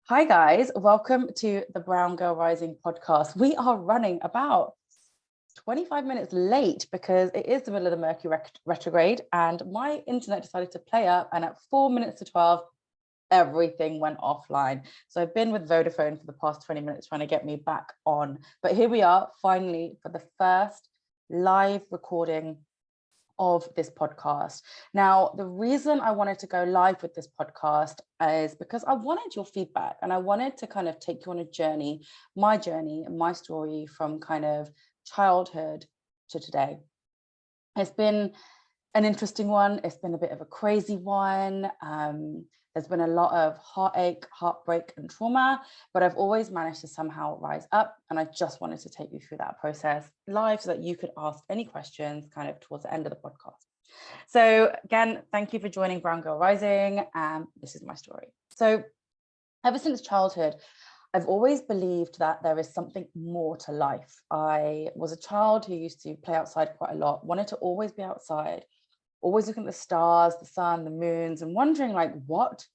Hi guys, welcome to the Brown Girl Rising podcast. We are running about 25 minutes late because it is the middle of the Mercury retrograde and my internet decided to play up, and at 4 minutes to 12, everything went offline. So I've been with Vodafone for the past 20 minutes trying to get me back on. But here we are finally for the first live recording of this podcast. Now, the reason I wanted to go live with this podcast is because I wanted your feedback and I wanted to kind of take you on a journey, my story from kind of childhood to today. It's been an interesting one. It's been a bit of a crazy one. There's been a lot of heartache, heartbreak, and trauma, but I've always managed to somehow rise up. And I just wanted to take you through that process live so that you could ask any questions kind of towards the end of the podcast. So again, thank you for joining Brown Girl Rising. This is my story. So ever since childhood, I've always believed that there is something more to life. I was a child who used to play outside quite a lot, wanted to always be outside, always looking at the stars, the sun, the moons, and wondering like what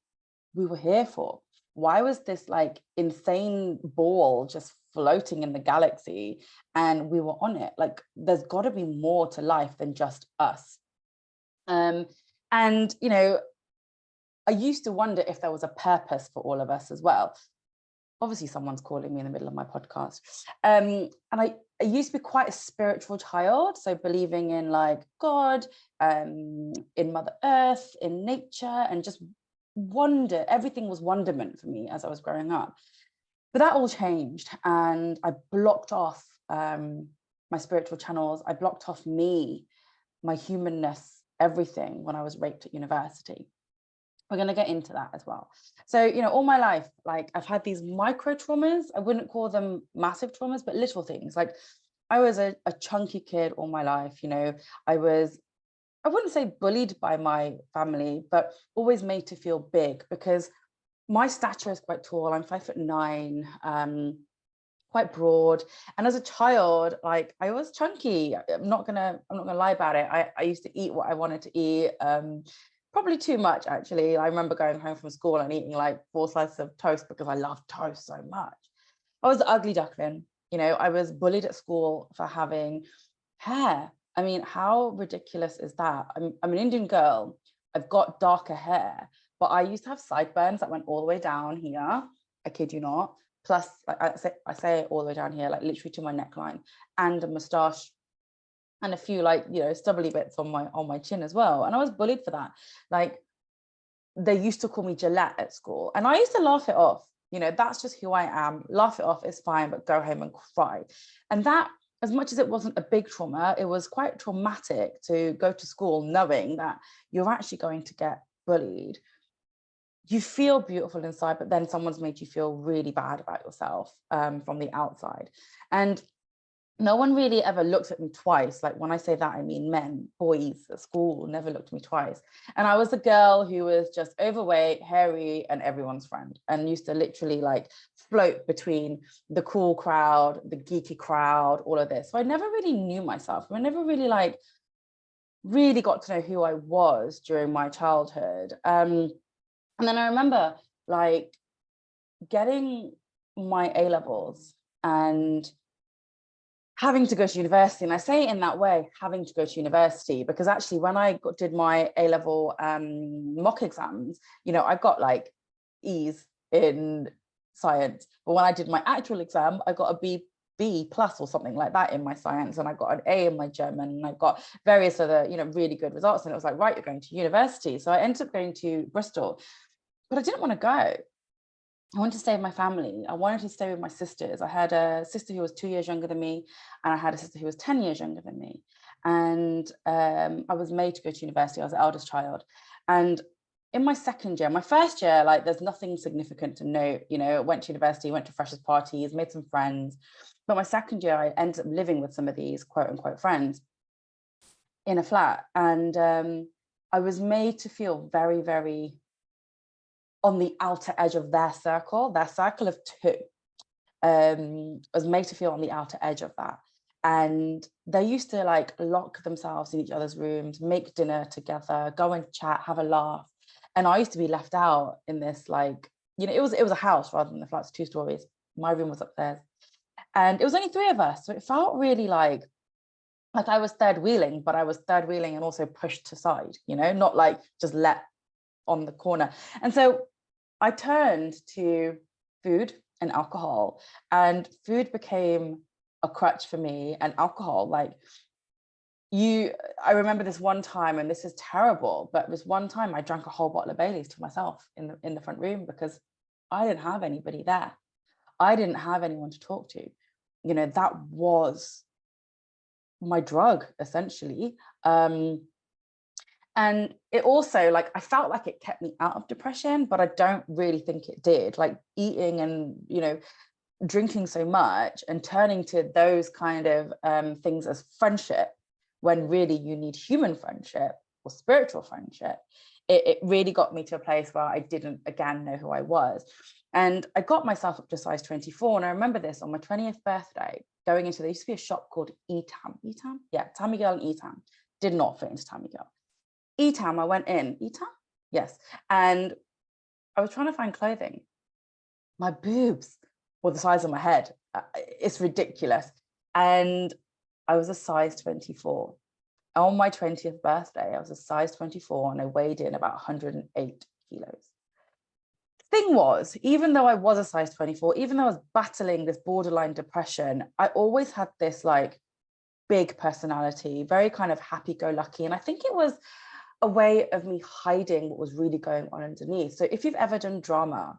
we were here for. Why was this like insane ball just floating in the galaxy and we were on it? Like there's got to be more to life than just us. And, you know, I used to wonder if there was a purpose for all of us as well. Obviously, someone's calling me in the middle of my podcast. And I used to be quite a spiritual child, so believing in like God, in Mother Earth, in nature, and just wonder. Everything was wonderment for me as I was growing up. But that all changed, and I blocked off my spiritual channels. I blocked off me, my humanness, everything when I was raped at university. We're going to get into that as well. So, you know, all my life, like I've had these micro traumas. I wouldn't call them massive traumas, but little things. Like I was a chunky kid all my life. You know, I wouldn't say bullied by my family, but always made to feel big because my stature is quite tall. I'm 5'9", quite broad. And as a child, like I was chunky. I'm not gonna lie about it. I used to eat what I wanted to eat. Probably too much, actually. I remember going home from school and eating like 4 slices of toast because I loved toast so much. I was the ugly duckling. You know, I was bullied at school for having hair. I mean, how ridiculous is that? I'm an Indian girl. I've got darker hair, but I used to have sideburns that went all the way down here. I kid you not. Plus, like I say all the way down here, like literally to my neckline, and a moustache and a few like, you know, stubbly bits on my chin as well. And I was bullied for that. Like they used to call me Gillette at school and I used to laugh it off. You know, that's just who I am. Laugh it off is fine, but go home and cry. And that, as much as it wasn't a big trauma, it was quite traumatic to go to school knowing that you're actually going to get bullied. You feel beautiful inside, but then someone's made you feel really bad about yourself from the outside. And no one really ever looked at me twice. Like when I say that, I mean men, boys at school never looked at me twice. And I was the girl who was just overweight, hairy, and everyone's friend, and used to literally like float between the cool crowd, the geeky crowd, all of this. So I never really knew myself. I never really really got to know who I was during my childhood. And then I remember like getting my A levels and having to go to university. And I say it in that way, having to go to university, because actually when I did my A-level mock exams, you know, I got like E's in science. But when I did my actual exam, I got a B plus or something like that in my science. And I got an A in my German, and I got various other, you know, really good results. And it was like, right, you're going to university. So I ended up going to Bristol, but I didn't want to go. I wanted to stay with my family. I wanted to stay with my sisters. I had a sister who was 2 years younger than me, and I had a sister who was 10 years younger than me. And I was made to go to university. I was the eldest child. And in my second year, my first year, like there's nothing significant to note. You know, went to university, went to freshers parties, made some friends. But my second year, I ended up living with some of these quote unquote friends in a flat. And I was made to feel very, very on the outer edge of their circle of 2. I was made to feel on the outer edge of that. And they used to like lock themselves in each other's rooms, make dinner together, go and chat, have a laugh. And I used to be left out in this like you know, it was a house rather than the flats, 2 stories. My room was upstairs, and it was only 3 of us, so it felt really like I was third wheeling, but I was third wheeling and also pushed to side, you know, not like just let on the corner. And so I turned to food and alcohol, and food became a crutch for me, and alcohol, like, I remember this one time, and this is terrible, but this one time I drank a whole bottle of Baileys to myself in the front room, because I didn't have anybody there. I didn't have anyone to talk to. You know, that was my drug, essentially. And it also, like, I felt like it kept me out of depression, but I don't really think it did. Like, eating and, you know, drinking so much and turning to those kind of things as friendship, when really you need human friendship or spiritual friendship, it really got me to a place where I didn't, again, know who I was. And I got myself up to size 24. And I remember this on my 20th birthday, going into, there used to be a shop called Etam. Etam? Yeah, Tammy Girl and Etam. Did not fit into Tammy Girl. Etam, I went in. Etam? Yes. And I was trying to find clothing. My boobs were the size of my head. It's ridiculous. And I was a size 24. On my 20th birthday, I was a size 24, and I weighed in about 108 kilos. Thing was, even though I was a size 24, even though I was battling this borderline depression, I always had this like big personality, very kind of happy-go-lucky. And I think it was a way of me hiding what was really going on underneath. So if you've ever done drama,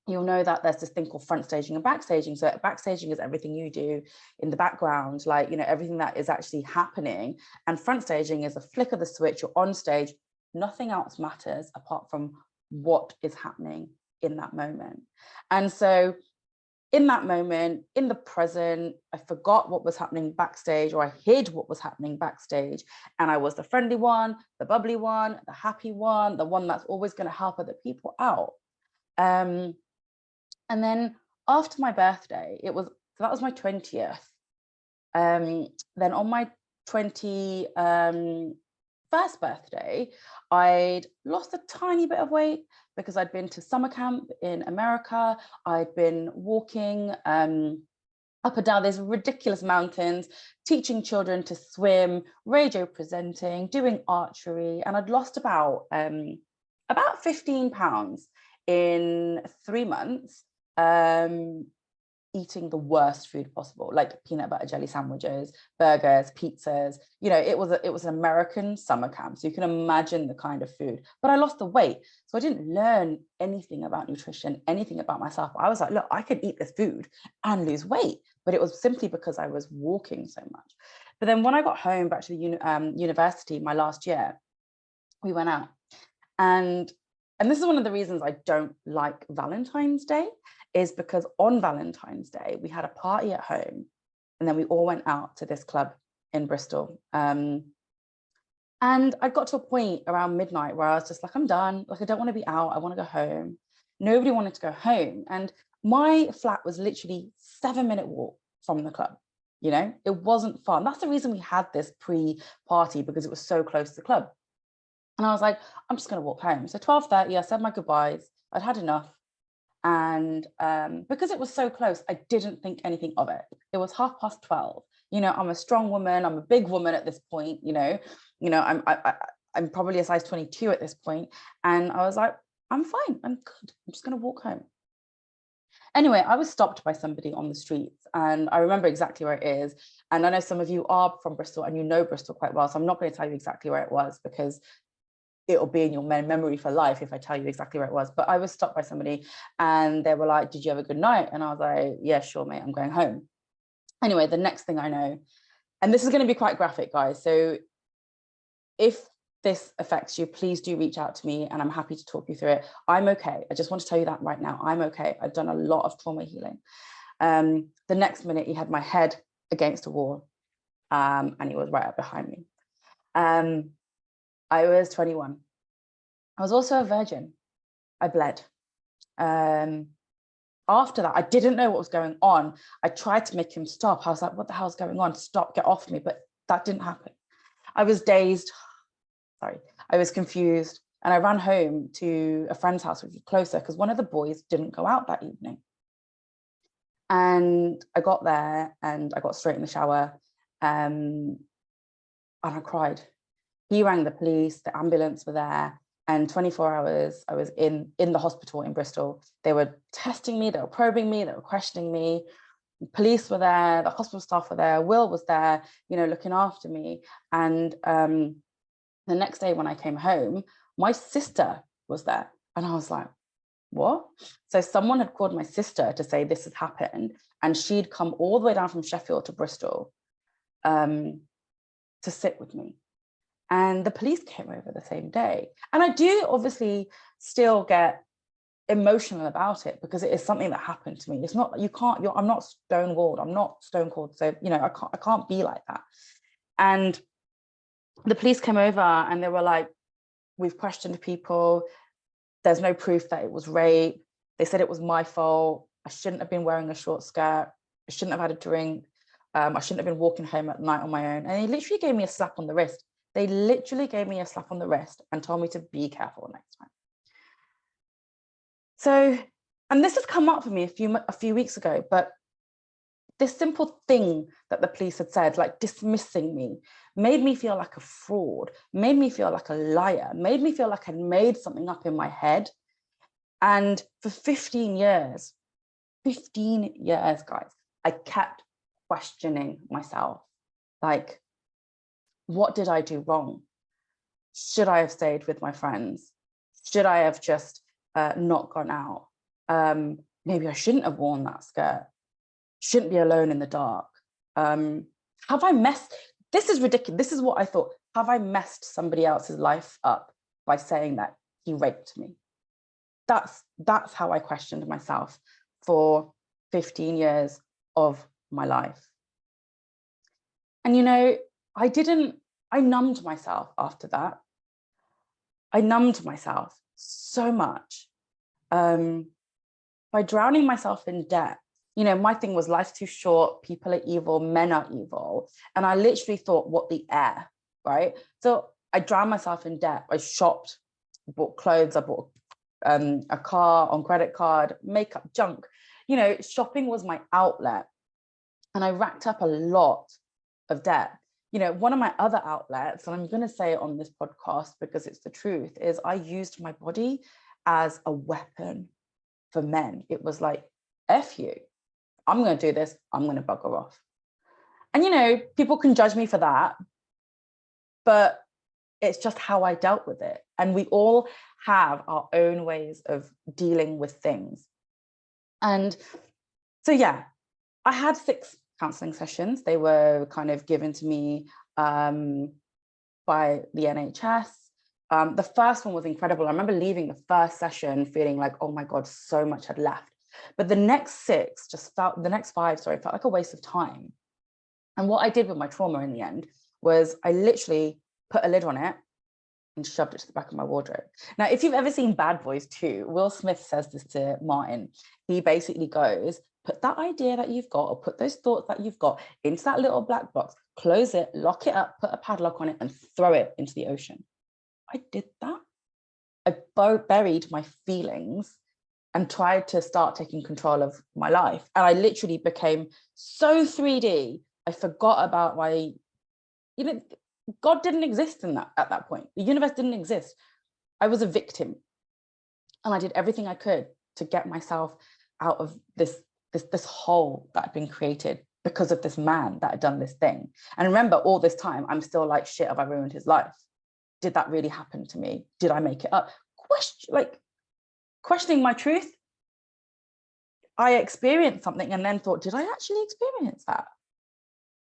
you'll know that there's this thing called front staging and backstaging. So backstaging is everything you do in the background, like, you know, everything that is actually happening. And front staging is a flick of the switch, you're on stage, nothing else matters apart from what is happening in that moment. And so in that moment, in the present, I forgot what was happening backstage, or I hid what was happening backstage. And I was the friendly one, the bubbly one, the happy one, the one that's always going to help other people out. And then after my birthday, so that was my 20th. Then on my 21st birthday, I'd lost a tiny bit of weight because I'd been to summer camp in America. I'd been walking up and down these ridiculous mountains, teaching children to swim, radio presenting, doing archery, and I'd lost about 15 pounds in 3 months, eating the worst food possible, like peanut butter jelly sandwiches, burgers, pizzas. You know, it was an American summer camp, so you can imagine the kind of food. But I lost the weight, so I didn't learn anything about nutrition, anything about myself. I was like, look, I could eat this food and lose weight, but it was simply because I was walking so much. But then when I got home back to the university, my last year, we went out, and this is one of the reasons I don't like Valentine's Day, is because on Valentine's Day, we had a party at home, and then we all went out to this club in Bristol. And I got to a point around midnight where I was just like, I'm done. Like, I don't want to be out. I want to go home. Nobody wanted to go home. And my flat was literally 7-minute walk from the club. You know, it wasn't fun. That's the reason we had this pre-party, because it was so close to the club. And I was like, I'm just going to walk home. So 12:30, I said my goodbyes. I'd had enough. And because it was so close, I didn't think anything of it. It was 12:30. You know, I'm a strong woman. I'm a big woman at this point. You know, I'm probably a size 22 at this point. And I was like, I'm fine. I'm good. I'm just going to walk home. Anyway, I was stopped by somebody on the streets, and I remember exactly where it is. And I know some of you are from Bristol and you know Bristol quite well. So I'm not going to tell you exactly where it was, because it'll be in your memory for life if I tell you exactly where it was. But I was stopped by somebody, and they were like, did you have a good night? And I was like, yeah, sure, mate, I'm going home. Anyway, the next thing I know, and this is going to be quite graphic, guys. So if this affects you, please do reach out to me, and I'm happy to talk you through it. I'm okay. I just want to tell you that right now. I'm okay. I've done a lot of trauma healing. The next minute, he had my head against a wall, and he was right up behind me. I was 21. I was also a virgin. I bled. After that, I didn't know what was going on. I tried to make him stop. I was like, what the hell's going on? Stop, get off me. But that didn't happen. I was dazed. Sorry. I was confused. And I ran home to a friend's house, which was closer, because one of the boys didn't go out that evening. And I got there and I got straight in the shower, and I cried. He rang the police, the ambulance were there, and 24 hours I was in the hospital in Bristol. They were testing me, they were probing me, they were questioning me. Police were there, the hospital staff were there, Will was there, you know, looking after me. And the next day when I came home, my sister was there. And I was like, what? So someone had called my sister to say this had happened, and she'd come all the way down from Sheffield to Bristol to sit with me. And the police came over the same day. And I do obviously still get emotional about it, because it is something that happened to me. It's not, I'm not stonewalled, I'm not stone cold. So, you know, I can't be like that. And the police came over and they were like, we've questioned people. There's no proof that it was rape. They said it was my fault. I shouldn't have been wearing a short skirt. I shouldn't have had a drink. I shouldn't have been walking home at night on my own. And they literally gave me a slap on the wrist. They literally gave me a slap on the wrist and told me to be careful next time. So, and this has come up for me a few weeks ago, but this simple thing that the police had said, like dismissing me, made me feel like a fraud, made me feel like a liar, made me feel like I'd made something up in my head. And for 15 years, guys, I kept questioning myself. Like, what did I do wrong? Should I have stayed with my friends? Should I have just not gone out? Maybe I shouldn't have worn that skirt. Shouldn't be alone in the dark. Have I messed? This is ridiculous. This is what I thought. Have I messed somebody else's life up by saying that he raped me? That's how I questioned myself for 15 years of my life. And, you know, I numbed myself after that. I numbed myself so much by drowning myself in debt. You know, my thing was life's too short, people are evil, men are evil. And I literally thought, what the air, right? So I drowned myself in debt. I shopped, bought clothes, I bought a car on credit card, makeup, junk. You know, shopping was my outlet. And I racked up a lot of debt. You know, one of my other outlets, and I'm going to say it on this podcast because it's the truth, is I used my body as a weapon for men. It was like, F you, I'm going to do this, I'm going to bugger off. And, you know, people can judge me for that, but it's just how I dealt with it. And we all have our own ways of dealing with things. And so, yeah, I had 6 counselling sessions. They were kind of given to me by the NHS. The first one was incredible. I remember leaving the first session feeling like, oh my God, so much had left. But the next 5 felt like a waste of time. And what I did with my trauma in the end was I literally put a lid on it and shoved it to the back of my wardrobe. Now, if you've ever seen Bad Boys 2, Will Smith says this to Martin. He basically goes, put that idea that you've got, or put those thoughts that you've got into that little black box, close it, lock it up, put a padlock on it, and throw it into the ocean. I did that. I buried my feelings and tried to start taking control of my life. And I literally became so 3D. I forgot about God didn't exist at that point. The universe didn't exist. I was a victim. And I did everything I could to get myself out of this hole that had been created because of this man that had done this thing. And remember, all this time, I'm still like, shit, have I ruined his life? Did that really happen to me? Did I make it up? Questioning my truth. I experienced something and then thought, did I actually experience that?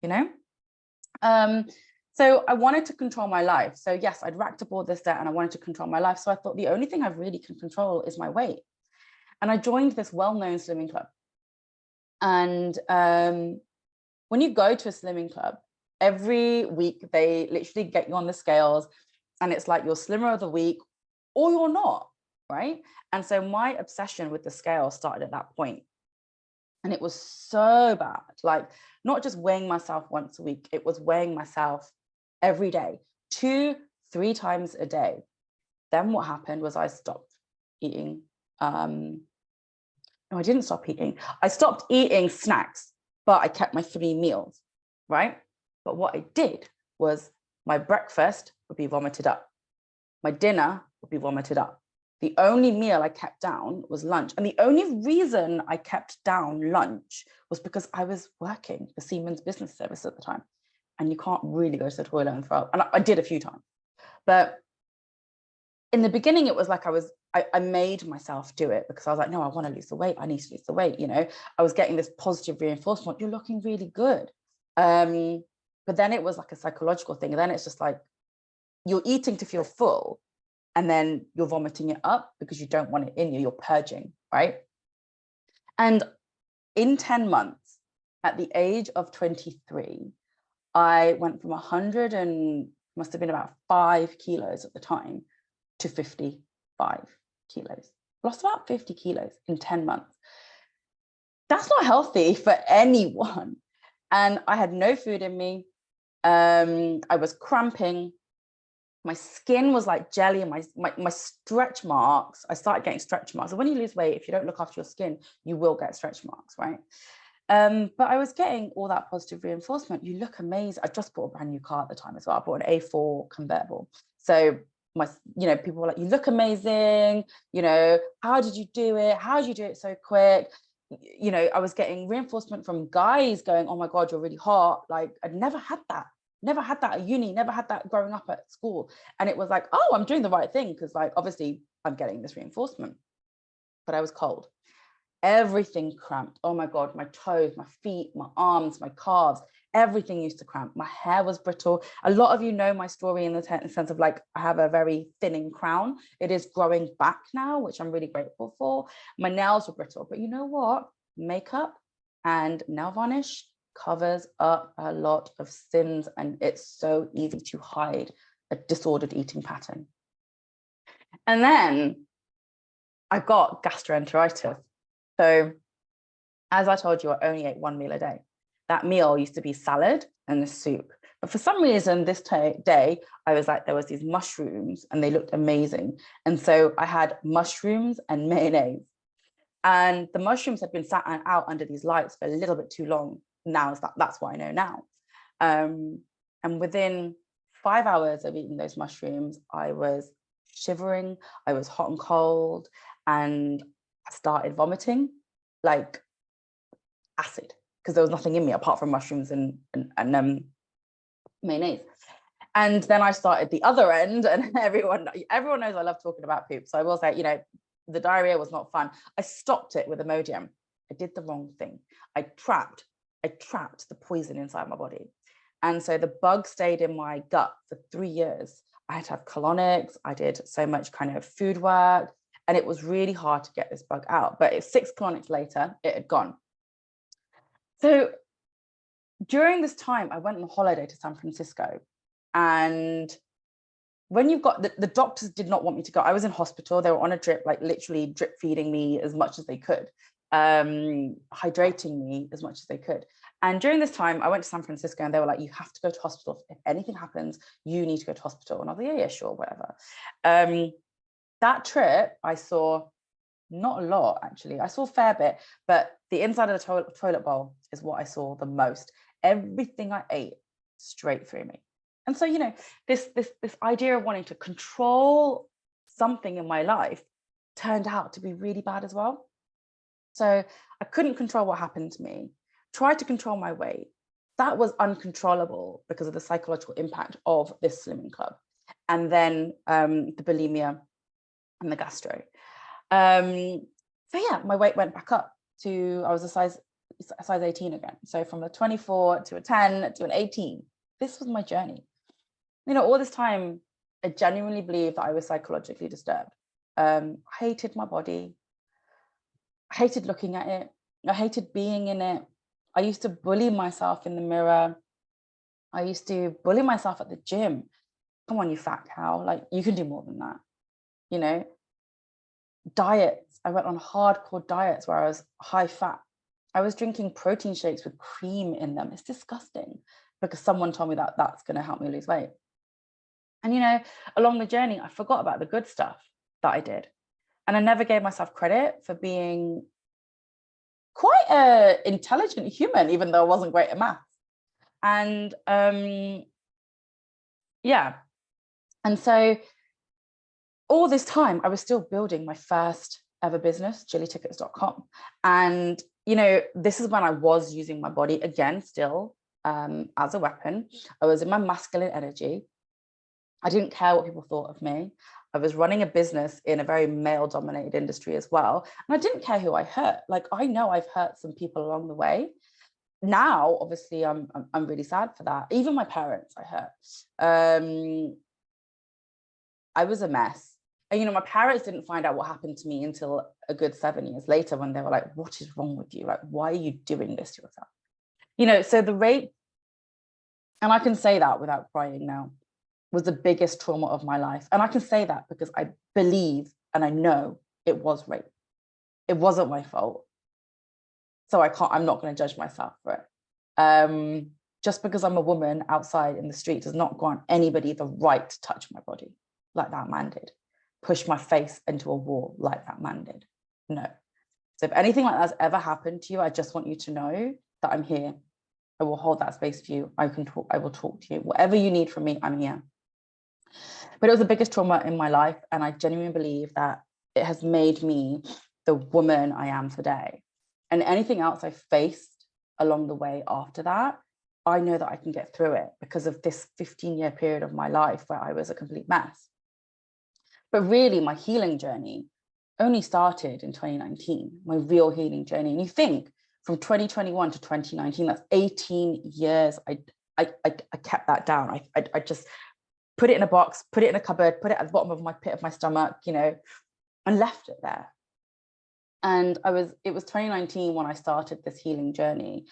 You know? So I wanted to control my life. So yes, I'd racked up all this debt and I wanted to control my life. So I thought the only thing I really can control is my weight. And I joined this well-known slimming club. And when you go to a slimming club, every week they literally get you on the scales and it's like you're slimmer of the week or you're not, right? And so my obsession with the scale started at that point. And it was so bad, like not just weighing myself once a week, it was weighing myself every day, 2-3 times a day. Then what happened was I stopped eating. No, I didn't stop eating. I stopped eating snacks, but I kept my 3 meals, right? But what I did was my breakfast would be vomited up. My dinner would be vomited up. The only meal I kept down was lunch. And the only reason I kept down lunch was because I was working for Siemens Business Service at the time. And you can't really go to the toilet and throw up. And I did a few times. But in the beginning, it was like I made myself do it because I was like, no, I want to lose the weight. I need to lose the weight. You know, I was getting this positive reinforcement. You're looking really good. But then it was like a psychological thing. And then it's just like, you're eating to feel full and then you're vomiting it up because you don't want it in you. You're purging, right? And in 10 months, at the age of 23, I went from 100 and must have been about 5 kilos at the time to 55 kilos. Lost about 50 kilos in 10 months. That's not healthy for anyone. And I had no food in me. I was cramping. My skin was like jelly, and my stretch marks, I started getting stretch marks. So when you lose weight, if you don't look after your skin, you will get stretch marks, right? But I was getting all that positive reinforcement. You look amazing. I just bought a brand new car at the time as well. I bought an A4 convertible. So people were like, you look amazing. You know, how did you do it? How did you do it so quick? You know, I was getting reinforcement from guys going, oh my God, you're really hot. Like I'd never had that. Never had that at uni, never had that growing up at school. And it was like, oh, I'm doing the right thing because like, obviously I'm getting this reinforcement, but I was cold. Everything cramped. Oh my God, my toes, my feet, my arms, my calves, everything used to cramp. My hair was brittle. A lot of you know my story in the sense of like, I have a very thinning crown. It is growing back now, which I'm really grateful for. My nails were brittle, but you know what? Makeup and nail varnish covers up a lot of sins, and it's so easy to hide a disordered eating pattern. And then I got gastroenteritis. So as I told you, I only ate 1 meal a day. That meal used to be salad and a soup. But for some reason, this day, I was like, there was these mushrooms and they looked amazing. And so I had mushrooms and mayonnaise. And the mushrooms had been sat out under these lights for a little bit too long. Now that's what I know now. And within 5 hours of eating those mushrooms, I was shivering, I was hot and cold, and I started vomiting like acid because there was nothing in me apart from mushrooms and mayonnaise. And then I started the other end, and everyone knows I love talking about poop. So I will say, you know, the diarrhea was not fun. I stopped it with Imodium. I did the wrong thing. I trapped the poison inside my body. And so the bug stayed in my gut for 3 years. I had to have colonics. I did so much kind of food work, and it was really hard to get this bug out. But 6 colonics later, it had gone. So during this time, I went on holiday to San Francisco. And when you've got, the doctors did not want me to go. I was in hospital. They were on a drip, like literally drip feeding me as much as they could, hydrating me as much as they could. And during this time, I went to San Francisco and they were like, you have to go to hospital. If anything happens, you need to go to hospital. And I was like, yeah, sure, whatever. That trip, I saw not a lot, actually. I saw a fair bit, but the inside of the toilet bowl is what I saw the most. Everything I ate straight through me. And so, you know, this idea of wanting to control something in my life turned out to be really bad as well. So I couldn't control what happened to me, tried to control my weight. That was uncontrollable because of the psychological impact of this slimming club. And then the bulimia and the gastro. So yeah, my weight went back up to, I was a size 18 again. So from a 24 to a 10 to an 18. This was my journey. You know, all this time, I genuinely believed that I was psychologically disturbed. I hated my body. I hated looking at it. I hated being in it. I used to bully myself in the mirror. I used to bully myself at the gym. Come on, you fat cow. Like, you can do more than that. You know, diets. I went on hardcore diets where I was high fat. I was drinking protein shakes with cream in them. It's disgusting because someone told me that that's going to help me lose weight. And, you know, along the journey, I forgot about the good stuff that I did. And I never gave myself credit for being quite an intelligent human, even though I wasn't great at math. And yeah. And so all this time, I was still building my first ever business, jillytickets.com. And, you know, this is when I was using my body again, still as a weapon. I was in my masculine energy. I didn't care what people thought of me. I was running a business in a very male-dominated industry as well. And I didn't care who I hurt. Like, I know I've hurt some people along the way. Now, obviously, I'm really sad for that. Even my parents, I hurt. I was a mess. And, you know, my parents didn't find out what happened to me until a good 7 years later, when they were like, what is wrong with you? Like, why are you doing this to yourself? You know, so the rape, and I can say that without crying now, was the biggest trauma of my life. And I can say that because I believe and I know it was rape. It wasn't my fault. So I'm not going to judge myself for it. Just because I'm a woman outside in the street does not grant anybody the right to touch my body like that man did, push my face into a wall like that man did. No. So if anything like that's ever happened to you, I just want you to know that I'm here. I will hold that space for you. I will talk to you. Whatever you need from me, I'm here. But it was the biggest trauma in my life. And I genuinely believe that it has made me the woman I am today. And anything else I faced along the way after that, I know that I can get through it because of this 15-year period of my life where I was a complete mess. But really, my healing journey only started in 2019, my real healing journey. And you think from 2021 to 2019, that's 18 years. I kept that down. I just put it in a box, put it in a cupboard, put it at the bottom of my pit of my stomach, you know, and left it there. And it was 2019 when I started this healing journey.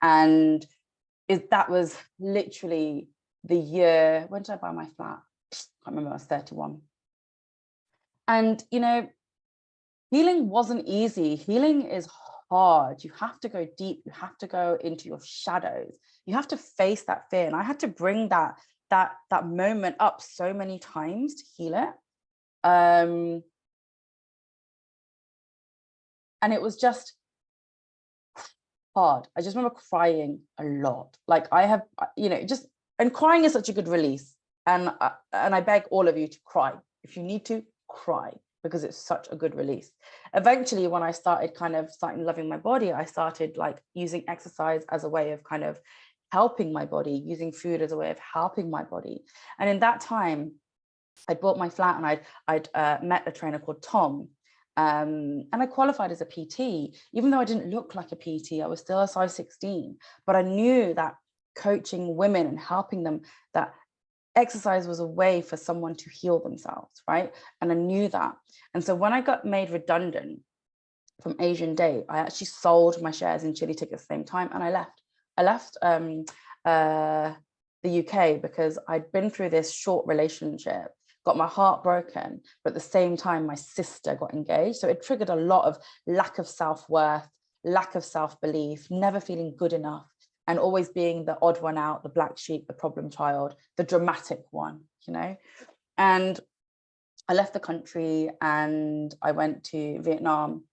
And that was literally the year, when did I buy my flat? I can't remember, I was 31. And, you know, healing wasn't easy. Healing is hard. You have to go deep. You have to go into your shadows. You have to face that fear. And I had to bring that moment up so many times to heal it. And it was just hard. I just remember crying a lot. Like I have, you know, and crying is such a good release. And I beg all of you to cry. If you need to, cry, because it's such a good release. Eventually, when I started loving my body, I started like using exercise as a way of kind of helping my body, using food as a way of helping my body. And in that time, I bought my flat and I'd met a trainer called Tom. And I qualified as a PT, even though I didn't look like a PT. I was still a size 16, but I knew that coaching women and helping them, that exercise was a way for someone to heal themselves, right? And I knew that. And so when I got made redundant from Asian Day, I actually sold my shares in Chili Tickets at the same time, and I left. I left the UK because I'd been through this short relationship, got my heart broken, but at the same time, my sister got engaged. So it triggered a lot of lack of self-worth, lack of self-belief, never feeling good enough, and always being the odd one out, the black sheep, the problem child, the dramatic one, you know? And I left the country and I went to Vietnam,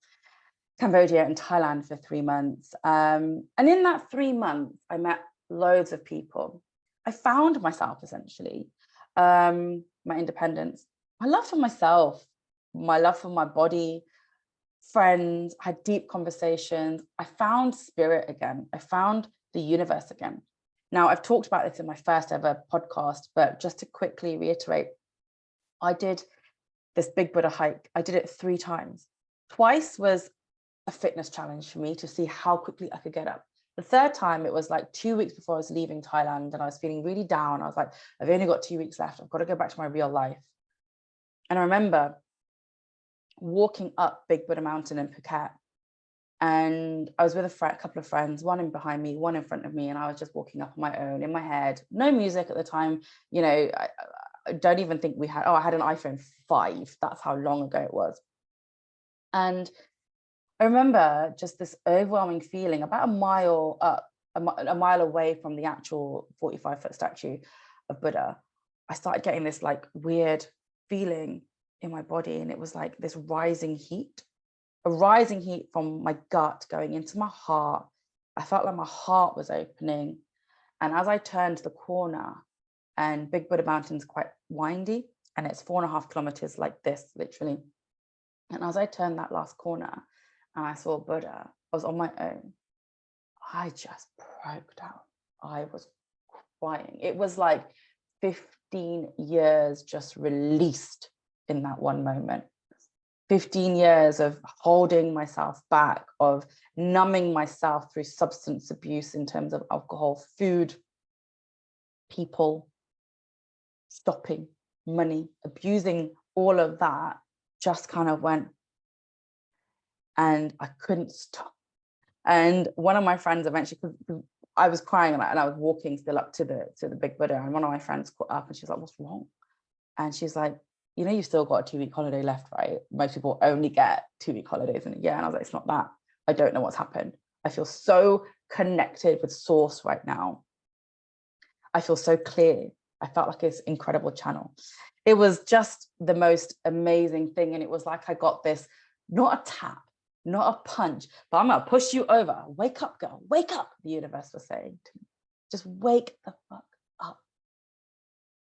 Cambodia and Thailand for 3 months. And in that 3 months, I met loads of people. I found myself essentially, my independence, my love for myself, my love for my body, friends, had deep conversations. I found spirit again. I found the universe again. Now, I've talked about this in my first ever podcast, but just to quickly reiterate, I did this Big Buddha hike. I did it 3 times. Twice was a fitness challenge for me to see how quickly I could get up. The 3rd time, it was like 2 weeks before I was leaving Thailand and I was feeling really down. I was like, I've only got 2 weeks left. I've got to go back to my real life. And I remember walking up Big Buddha Mountain in Phuket. And I was with a couple of friends, one in behind me, one in front of me. And I was just walking up on my own in my head, no music at the time. You know, I don't even think I had an iPhone 5. That's how long ago it was. And I remember just this overwhelming feeling about a mile up, a mile away from the actual 45-foot statue of Buddha. I started getting this like weird feeling in my body, and it was like this rising heat, a rising heat from my gut going into my heart. I felt like my heart was opening. And as I turned the corner, and Big Buddha Mountain's quite windy, and it's 4.5 kilometers like this, literally. And as I turned that last corner and I saw Buddha, I was on my own. I just broke down. I was crying. It was like 15 years just released in that one moment. 15 years of holding myself back, of numbing myself through substance abuse in terms of alcohol, food, people, stopping, money, abusing, all of that just kind of went, and I couldn't stop. And one of my friends eventually, because I was crying and I was walking still up to the Big Buddha, and one of my friends caught up and she's like, "What's wrong?" And she's like, "You know, you've still got a 2-week holiday left, right? Most people only get 2-week holidays in a year." And I was like, "It's not that. I don't know what's happened. I feel so connected with source right now. I feel so clear. I felt like this incredible channel." It was just the most amazing thing. And it was like I got this, not a tap, not a punch, but I'm gonna push you over. Wake up, girl, wake up, the universe was saying to me. Just wake the fuck up.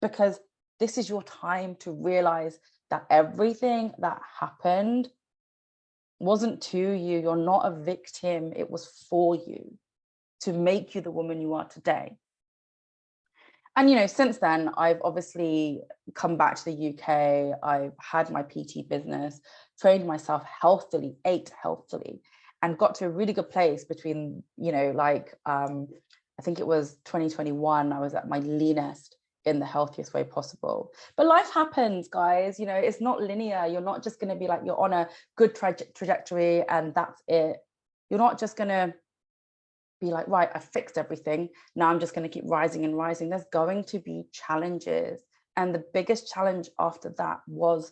Because this is your time to realize that everything that happened wasn't to you. You're not a victim. It was for you to make you the woman you are today. And, you know, since then, I've obviously come back to the UK. I've had my PT business, trained myself healthily, ate healthily, and got to a really good place between, you know, like, I think it was 2021, I was at my leanest in the healthiest way possible. But life happens, guys. You know, it's not linear. You're not just going to be like, you're on a good trajectory and that's it. You're not just going to be like, right, I fixed everything. Now I'm just going to keep rising and rising. There's going to be challenges. And the biggest challenge after that was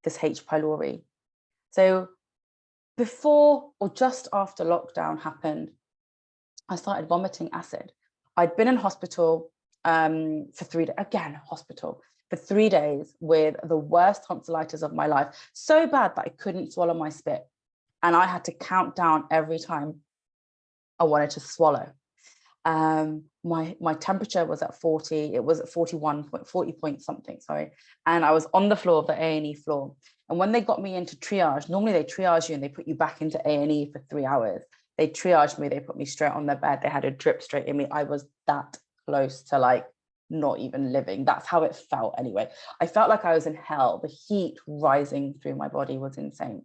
this H. pylori. So before or just after lockdown happened, I started vomiting acid. I'd been in hospital for 3 days, again, hospital for 3 days with the worst tonsillitis of my life. So bad that I couldn't swallow my spit. And I had to count down every time I wanted to swallow. My temperature was at 40. It was at 40 point something, sorry. And I was on the floor of the A&E floor. And when they got me into triage, normally they triage you and they put you back into A&E for 3 hours. They triaged me, they put me straight on their bed. They had a drip straight in me. I was that close to like not even living. That's how it felt anyway. I felt like I was in hell. The heat rising through my body was insane.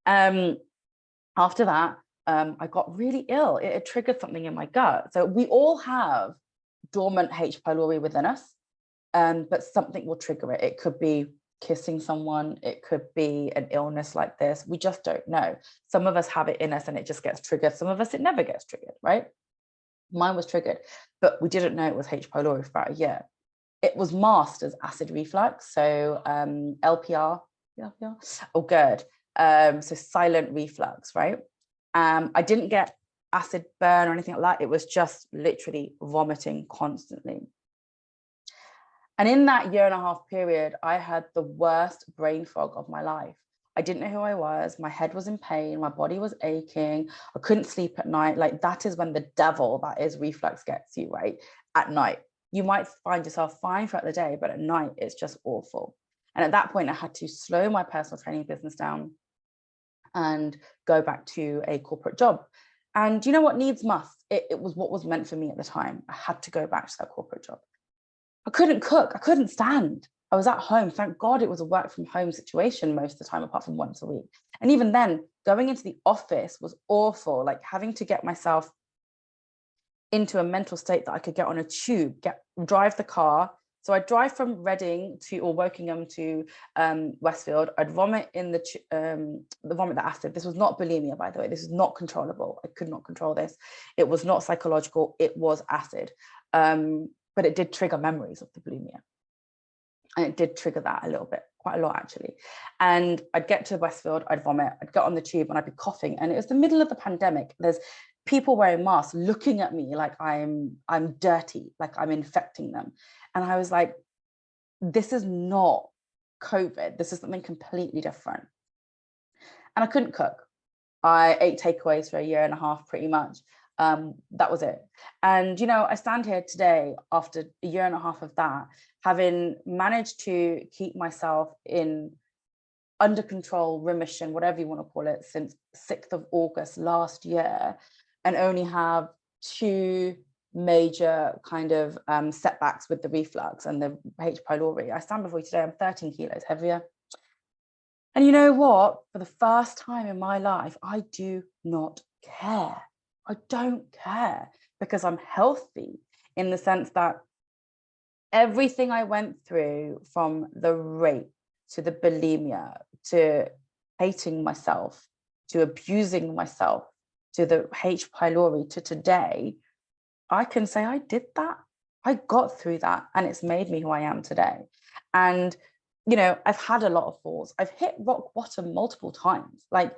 After that, I got really ill. It triggered something in my gut. So we all have dormant H. pylori within us, but something will trigger it. It could be kissing someone. It could be an illness like this. We just don't know. Some of us have it in us and it just gets triggered. Some of us, it never gets triggered, right? Mine was triggered, but we didn't know it was H. pylori for about a year. It was masked as acid reflux. So LPR, oh, GERD. So silent reflux, right? I didn't get acid burn or anything like that. It was just literally vomiting constantly. And in that 1.5 year period, I had the worst brain fog of my life. I didn't know who I was. My head was in pain. My body was aching. I couldn't sleep at night. Like that is when the devil that is reflux gets you, right? At night. You might find yourself fine throughout the day, but at night it's just awful. And at that point, I had to slow my personal training business down and go back to a corporate job. And you know what? Needs must. It was what was meant for me at the time. I had to go back to that corporate job. I couldn't cook. I couldn't stand. I was at home. Thank God it was a work from home situation most of the time, apart from once a week. And even then, going into the office was awful, like having to get myself into a mental state that I could get on a tube, drive the car. So I'd drive from Reading or Wokingham to Westfield. I'd vomit in vomit the acid. This was not bulimia, by the way. This is not controllable. I could not control this. It was not psychological. It was acid. But it did trigger memories of the bulimia. And it did trigger that a little bit, quite a lot actually. And I'd get to Westfield, I'd vomit, I'd get on the tube and I'd be coughing. And it was the middle of the pandemic. There's people wearing masks looking at me like I'm dirty, like I'm infecting them. And I was like, this is not COVID. This is something completely different. And I couldn't cook. I ate takeaways for a year and a half, pretty much. That was it. And, you know, I stand here today after a year and a half of that, having managed to keep myself in under control, remission, whatever you want to call it, since 6th of August last year, and only have 2 major kind of setbacks with the reflux and the H. pylori. I stand before you today, I'm 13 kilos heavier. And you know what? For the first time in my life, I do not care. I don't care, because I'm healthy, in the sense that everything I went through, from the rape to the bulimia, to hating myself, to abusing myself, to the H. pylori, to today, I can say I did that. I got through that, and it's made me who I am today. And, you know, I've had a lot of falls. I've hit rock bottom multiple times. Like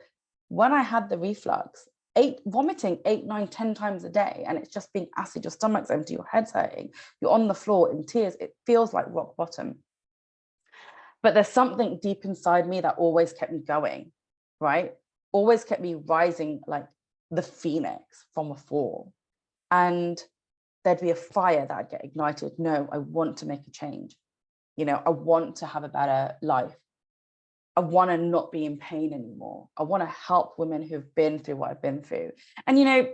when I had the reflux, vomiting 8, 9, 10 times a day, and it's just being acid, your stomach's empty, your head's hurting, you're on the floor in tears. It feels like rock bottom. But there's something deep inside me that always kept me going, right? Always kept me rising like the phoenix from a fall. And there'd be a fire that I'd get ignited. No, I want to make a change. You know, I want to have a better life. I want to not be in pain anymore. I want to help women who've been through what I've been through. And, you know,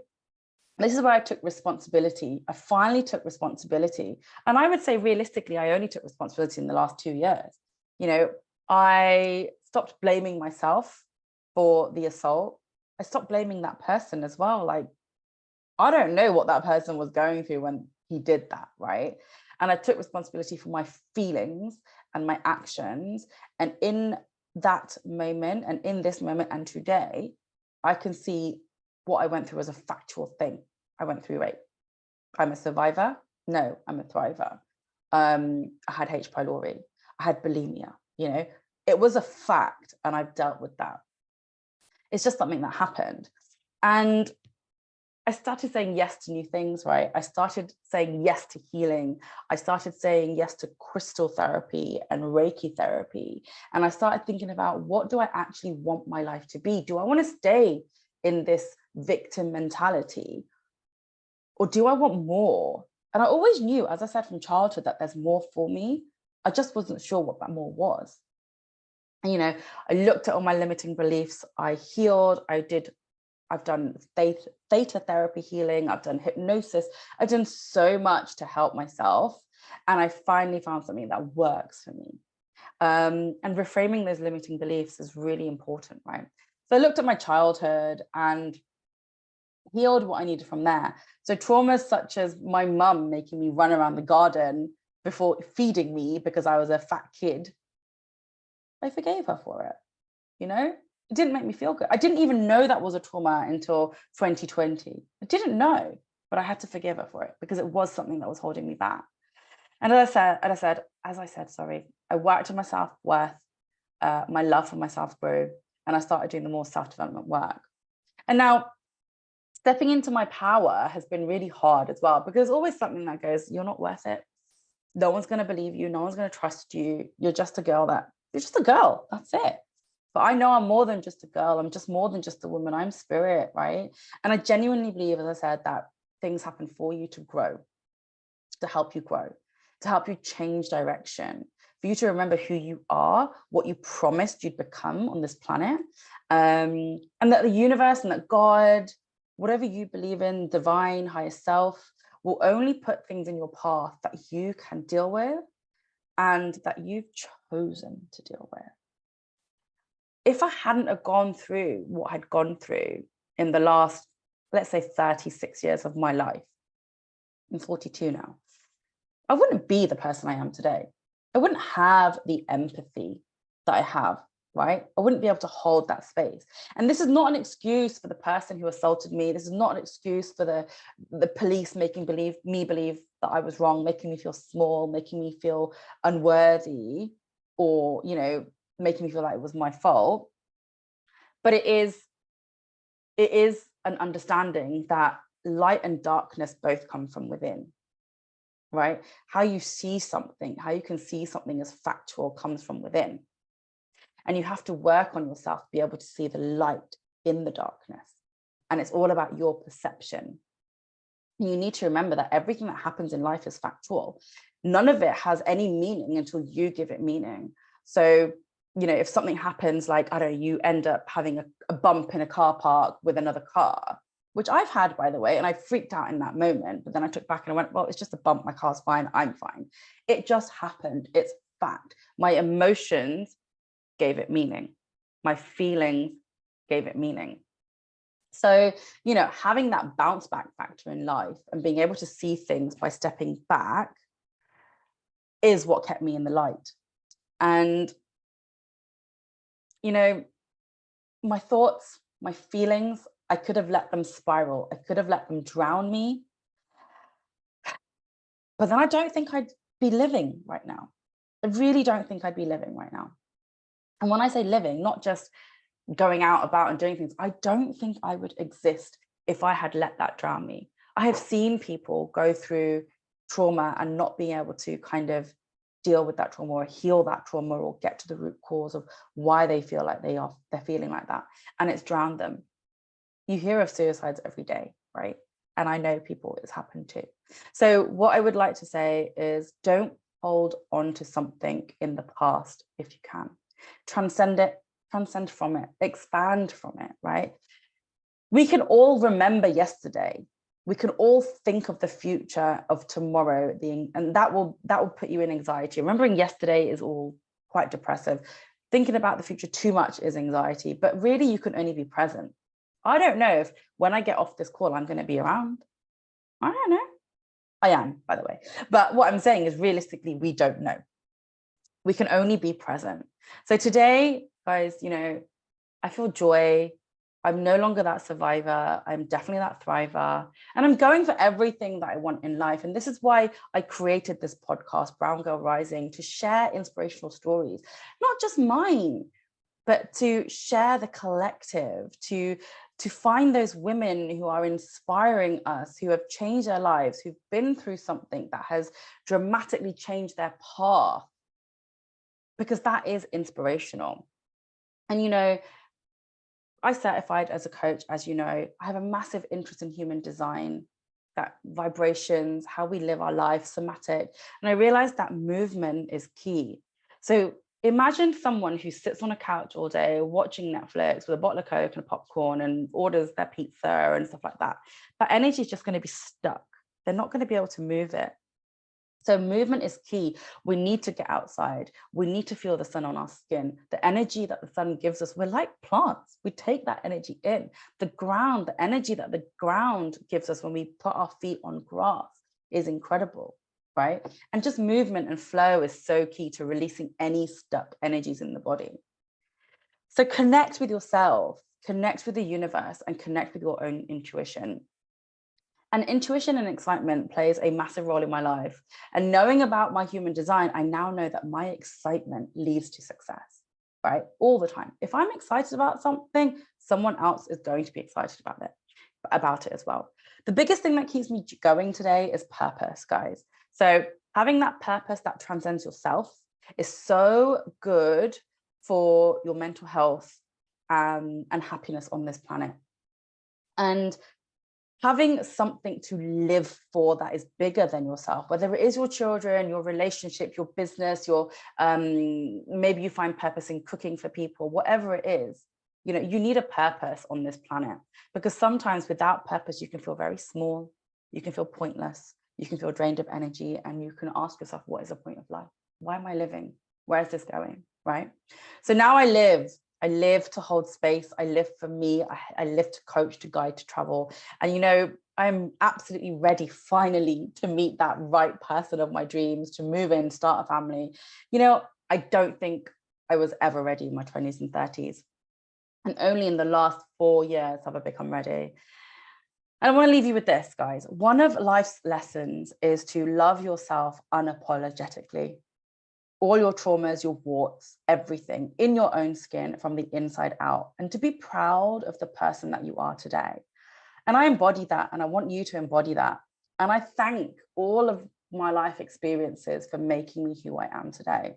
this is where I took responsibility. I finally took responsibility. And I would say realistically, I only took responsibility in the last 2 years. You know, I stopped blaming myself for the assault. I stopped blaming that person as well. Like, I don't know what that person was going through when he did that, right? And I took responsibility for my feelings and my actions. And in that moment, and in this moment and today, I can see what I went through as a factual thing. I went through rape. I'm a survivor. No, I'm a thriver. I had H. pylori. I had bulimia. You know, it was a fact, and I've dealt with that. It's just something that happened. And I started saying yes to new things, right? I started saying yes to healing. I started saying yes to crystal therapy and Reiki therapy. And I started thinking about, what do I actually want my life to be? Do I want to stay in this victim mentality, or do I want more? And I always knew, as I said, from childhood, that there's more for me. I just wasn't sure what that more was. And, you know, I looked at all my limiting beliefs. I healed. I've done theta therapy healing. I've done hypnosis. I've done so much to help myself. And I finally found something that works for me. And reframing those limiting beliefs is really important, right? So I looked at my childhood and healed what I needed from there. So traumas such as my mum making me run around the garden before feeding me because I was a fat kid, I forgave her for it, you know? It didn't make me feel good. I didn't even know that was a trauma until 2020. I didn't know, but I had to forgive her for it because it was something that was holding me back. And as I said, I worked on my self-worth, my love for myself grew, and I started doing the more self-development work. And now stepping into my power has been really hard as well, because there's always something that goes, you're not worth it. No one's going to believe you. No one's going to trust you. You're just a girl. That's it. But I know I'm more than just a girl. I'm just more than just a woman. I'm spirit, right? And I genuinely believe, as I said, that things happen for you to grow, to help you grow, to help you change direction, for you to remember who you are, what you promised you'd become on this planet, and that the universe and that God, whatever you believe in, divine, higher self, will only put things in your path that you can deal with and that you've chosen to deal with. If I hadn't have gone through what I'd gone through in the last, let's say, 36 years of my life, I'm 42 now, I wouldn't be the person I am today. I wouldn't have the empathy that I have, right? I wouldn't be able to hold that space. And this is not an excuse for the person who assaulted me. This is not an excuse for the police making me believe that I was wrong, making me feel small, making me feel unworthy, or, you know, making me feel like it was my fault. But it is an understanding that light and darkness both come from within. right? How you see something, how you can see something as factual comes from within. And you have to work on yourself to be able to see the light in the darkness. And it's all about your perception. You need to remember that everything that happens in life is factual. None of it has any meaning until you give it meaning. So, if something happens, like, I don't know, you end up having a bump in a car park with another car, which I've had, by the way, and I freaked out in that moment, but then I took back and I went, well, it's just a bump. My car's fine. I'm fine. It just happened. It's fact. My emotions gave it meaning. My feelings gave it meaning. So, having that bounce back factor in life and being able to see things by stepping back is what kept me in the light. And, my thoughts, my feelings, I could have let them spiral. I could have let them drown me. But then I don't think I'd be living right now. I really don't think I'd be living right now. And when I say living, not just going out about and doing things, I don't think I would exist if I had let that drown me. I have seen people go through trauma and not being able to kind of deal with that trauma or heal that trauma or get to the root cause of why they feel like they're feeling like that. And it's drowned them. You hear of suicides every day, right? And I know people it's happened to. So what I would like to say is, don't hold on to something in the past if you can. Transcend it, transcend from it, expand from it, right? We can all remember yesterday. We can all think of the future of tomorrow, and that will put you in anxiety. Remembering yesterday is all quite depressive. Thinking about the future too much is anxiety, but really you can only be present. I don't know if when I get off this call, I'm going to be around. I don't know. I am, by the way. But what I'm saying is, realistically, we don't know. We can only be present. So today, guys, I feel joy. I'm no longer that survivor. I'm definitely that thriver. And I'm going for everything that I want in life. And this is why I created this podcast, Brown Girl Rising, to share inspirational stories, not just mine, but to share the collective, to find those women who are inspiring us, who have changed their lives, who've been through something that has dramatically changed their path, because that is inspirational. And, I certified as a coach, as you know. I have a massive interest in human design, that vibrations, how we live our life, somatic. And I realized that movement is key. So imagine someone who sits on a couch all day watching Netflix with a bottle of Coke and a popcorn and orders their pizza and stuff like that. That energy is just going to be stuck. They're not going to be able to move it. So movement is key. We need to get outside. We need to feel the sun on our skin. The energy that the sun gives us, we're like plants. We take that energy in. The energy that the ground gives us when we put our feet on grass is incredible, right? And just movement and flow is so key to releasing any stuck energies in the body. So connect with yourself, connect with the universe, and connect with your own intuition. And intuition and excitement plays a massive role in my life. And knowing about my human design, I now know that my excitement leads to success, right? All the time. If I'm excited about something, someone else is going to be excited about it as well. The biggest thing that keeps me going today is purpose, guys. So having that purpose that transcends yourself is so good for your mental health and happiness on this planet. And having something to live for that is bigger than yourself, whether it is your children, your relationship, your business, your maybe you find purpose in cooking for people, whatever it is, you need a purpose on this planet, because sometimes without purpose, you can feel very small, you can feel pointless, you can feel drained of energy, and you can ask yourself, what is the point of life? Why am I living? Where is this going, right? So now I live to hold space. I live for me. I live to coach, to guide, to travel. And, I'm absolutely ready finally to meet that right person of my dreams, to move in, start a family. I don't think I was ever ready in my 20s and 30s. And only in the last 4 years have I become ready. And I want to leave you with this, guys. One of life's lessons is to love yourself unapologetically. All your traumas, your warts, everything in your own skin from the inside out, and to be proud of the person that you are today. And I embody that, and I want you to embody that. And I thank all of my life experiences for making me who I am today.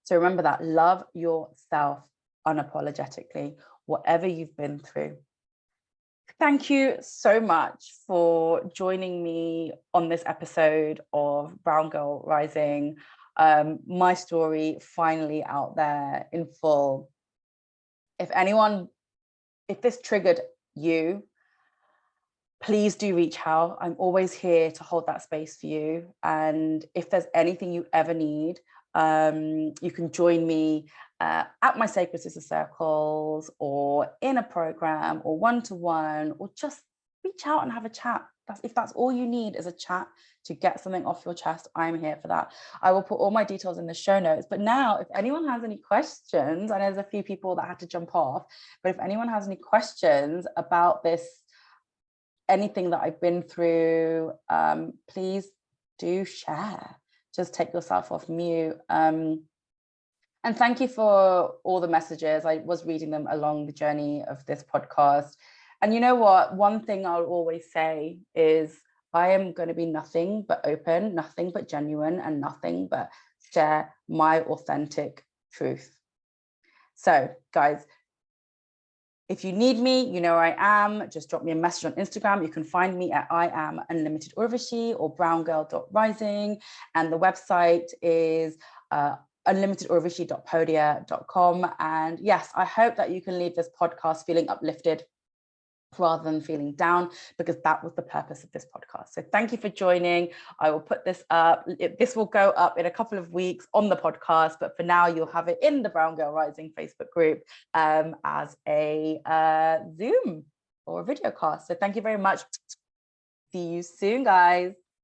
So remember that, love yourself unapologetically, whatever you've been through. Thank you so much for joining me on this episode of Brown Girl Rising. My story finally out there in full. If this triggered you, please do reach out. I'm always here to hold that space for you. And if there's anything you ever need, you can join me at my Sacred Sister Circles, or in a program, or one-to-one, or just reach out and have a chat. If that's all you need is a chat to get something off your chest, I'm here for that. I will put all my details in the show notes. But now, if anyone has any questions, I know there's a few people that had to jump off, but if anyone has any questions about this, anything that I've been through, please do share. Just take yourself off mute. And thank you for all the messages. I was reading them along the journey of this podcast. And you know what? One thing I'll always say is I am going to be nothing but open, nothing but genuine, and nothing but share my authentic truth. So, guys, if you need me, you know where I am. Just drop me a message on Instagram. You can find me at I am unlimited Urvashi or browngirl.rising. And the website is unlimitedurvashi.podia.com. And yes, I hope that you can leave this podcast feeling uplifted rather than feeling down, because that was the purpose of this podcast. So thank you for joining. I will put this up. This will go up in a couple of weeks on the podcast, but for now you'll have it in the Brown Girl Rising Facebook group as a Zoom or a video cast. So thank you very much. See you soon, guys.